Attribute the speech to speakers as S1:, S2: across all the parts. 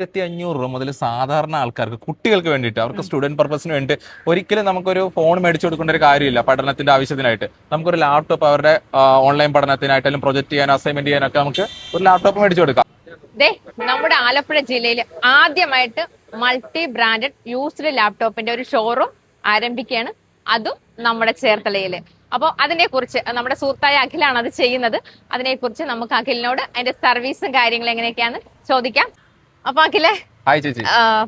S1: രൂപ മുതൽ സാധാരണ ആൾക്കാർക്ക് കുട്ടികൾക്ക് വേണ്ടിയിട്ട് അവർക്ക് സ്റ്റുഡന്റ് പർപ്പസിന് വേണ്ടി ഒരിക്കലും നമുക്കൊരു ഫോൺ മേടിച്ചു കൊടുക്കേണ്ട ഒരു കാര്യമില്ല. പഠനത്തിന്റെ ആവശ്യത്തിനായിട്ട് നമുക്കൊരു ലാപ്ടോപ്പ് അവരുടെ ഓൺലൈൻ പഠനത്തിനായിട്ടാലും പ്രൊജക്ട് ചെയ്യാൻ അസൈൻമെന്റ് ചെയ്യാനൊക്കെ നമുക്ക് ഒരു ലാപ്ടോപ്പ് മേടിച്ചു കൊടുക്കാം.
S2: നമ്മുടെ ആലപ്പുഴ ജില്ലയിൽ ആദ്യമായിട്ട് മൾട്ടി ബ്രാൻഡഡ് യൂസ്ഡ് ലാപ്ടോപ്പിന്റെ ഒരു ഷോറൂം ആരംഭിക്കുകയാണ്, അതും നമ്മുടെ ചേർത്തലയില്. അപ്പോൾ അതിനെക്കുറിച്ച് നമ്മുടെ സുഹൃത്തായ അഖിലാണ് അത് ചെയ്യുന്നത്. അതിനെക്കുറിച്ച് നമുക്ക് അഖിലിനോട് അതിന്റെ സർവീസും കാര്യങ്ങളും എങ്ങനെയൊക്കെയാന്ന് ചോദിക്കാം. അപ്പൊ അഖിലെ,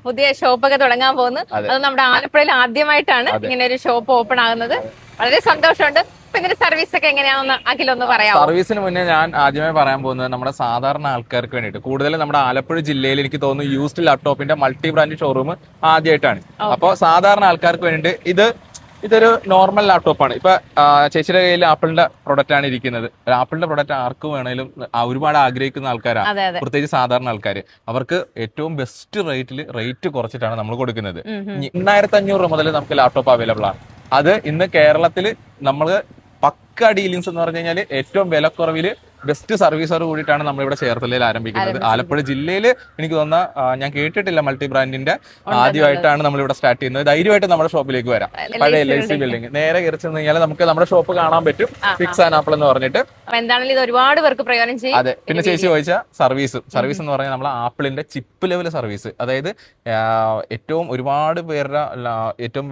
S2: പുതിയ ഷോപ്പൊക്കെ തുടങ്ങാൻ പോകുന്നു. അത് നമ്മുടെ ആലപ്പുഴയിൽ ആദ്യമായിട്ടാണ് ഇങ്ങനെ ഒരു ഷോപ്പ് ഓപ്പൺ ആകുന്നത്. വളരെ സന്തോഷമുണ്ട്. ഇതിന്റെ സർവീസ് ഒക്കെ എങ്ങനെയാണെന്ന് അഖിലൊന്ന് പറയാം.
S1: സർവീസിന് മുന്നേ ഞാൻ ആദ്യമായി പറയാൻ പോകുന്നത് നമ്മുടെ സാധാരണ ആൾക്കാർക്ക് വേണ്ടിയിട്ട്, കൂടുതലും നമ്മുടെ ആലപ്പുഴ ജില്ലയിൽ എനിക്ക് തോന്നുന്നു യൂസ്ഡ് ലാപ്ടോപ്പിന്റെ മൾട്ടി ബ്രാൻഡ് ഷോറൂം ആദ്യമായിട്ടാണ്. അപ്പോൾ സാധാരണ ആൾക്കാർക്ക് വേണ്ടിയിട്ട് ഇതൊരു നോർമൽ ലാപ്ടോപ്പാണ്. ഇപ്പൊ ചേച്ചിയുടെ കയ്യിൽ ആപ്പിളിന്റെ പ്രൊഡക്റ്റ് ആണ് ഇരിക്കുന്നത്. ആപ്പിളിന്റെ പ്രൊഡക്റ്റ് ആർക്ക് വേണേലും ഒരുപാട് ആഗ്രഹിക്കുന്ന ആൾക്കാരാണ്, പ്രത്യേകിച്ച് സാധാരണ ആൾക്കാർ. അവർക്ക് ഏറ്റവും ബെസ്റ്റ് റേറ്റ് കുറച്ചിട്ടാണ് നമ്മൾ കൊടുക്കുന്നത്. 8,500 മുതൽ നമുക്ക് ലാപ്ടോപ്പ് അവൈലബിൾ ആണ്. അത് ഇന്ന് കേരളത്തിൽ നമ്മൾ പക്ക ഡീലിങ്സ് എന്ന് പറഞ്ഞു കഴിഞ്ഞാൽ ഏറ്റവും വിലക്കുറവില് ബെസ്റ്റ് സർവീസോട് കൂടിയിട്ടാണ് നമ്മളിവിടെ ചേർത്തലയിൽ ആരംഭിക്കുന്നത്. ആലപ്പുഴ ജില്ലയിൽ എനിക്ക് തോന്നുന്ന ഞാൻ കേട്ടിട്ടില്ല മൾട്ടി ബ്രാൻഡിന്റെ, ആദ്യമായിട്ടാണ് നമ്മളിവിടെ സ്റ്റാർട്ട് ചെയ്യുന്നത്. ധൈര്യമായിട്ട് നമ്മുടെ ഷോപ്പിലേക്ക് വരാം. പഴയ LIC ബിൽഡിംഗ് നേരെ കയറി ചെന്ന് കഴിഞ്ഞാൽ നമുക്ക് നമ്മുടെ ഷോപ്പ് കാണാൻ പറ്റും. ഫിക്സ് ആൻഡ് ആപ്പിൾ എന്ന് പറഞ്ഞിട്ട്.
S2: എന്താണെങ്കിലും ഇത് ഒരുപാട് പേർക്ക് പ്രയോജനം ചെയ്യും.
S1: അതെ. പിന്നെ ചേച്ചി ചോദിച്ച സർവീസ് എന്ന് പറഞ്ഞാൽ നമ്മൾ ആപ്പിളിന്റെ ചിപ്പ് ലെവൽ സർവീസ്, അതായത് ഏറ്റവും ഒരുപാട് പേരുടെ ഏറ്റവും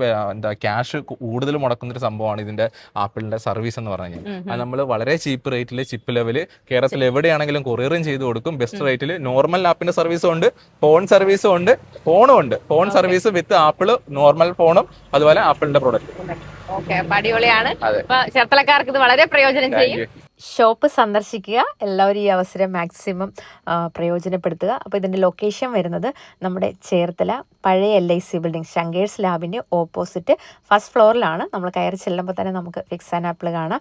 S1: ക്യാഷ് കൂടുതൽ മുടക്കുന്ന ഒരു സംഭവമാണ് ഇതിന്റെ ആപ്പിളിന്റെ സർവീസ് എന്ന് പറഞ്ഞു കഴിഞ്ഞാൽ. അത് നമ്മൾ വളരെ ചീപ്പ് റേറ്റിൽ ചിപ്പ് ലെവൽ കേരളത്തിൽ എവിടെയാണെങ്കിലും കൊറിയറും ചെയ്ത് കൊടുക്കും. ബെസ്റ്റ് റേറ്റിൽ നോർമൽ ആപ്പിന്റെ സർവീസും ഉണ്ട്, ഫോൺ സർവീസും ഉണ്ട്, ഫോണും ഉണ്ട്. Phone service with apple, normal ഫോണും, അതുപോലെ ആപ്പിളിന്റെ പ്രൊഡക്റ്റ്.
S2: അടിപൊളിയാണ്. ചേർത്തലക്കാർക്ക് ഇത് വളരെ പ്രയോജനം ചെയ്യും. ഷോപ്പ് സന്ദർശിക്കുക. എല്ലാവരും ഈ അവസരം മാക്സിമം പ്രയോജനപ്പെടുത്തുക. അപ്പോൾ ഇതിൻ്റെ ലൊക്കേഷൻ വരുന്നത് നമ്മുടെ ചേർത്തല പഴയ LIC ബിൽഡിംഗ് ശങ്കേഴ്സ് ലാബിൻ്റെ ഓപ്പോസിറ്റ് ഫസ്റ്റ് ഫ്ലോറിലാണ്. നമ്മൾ കയറി ചെല്ലുമ്പോൾ തന്നെ നമുക്ക് ഫിക്സ് ആൻഡ് ആപ്പിൾ കാണാം.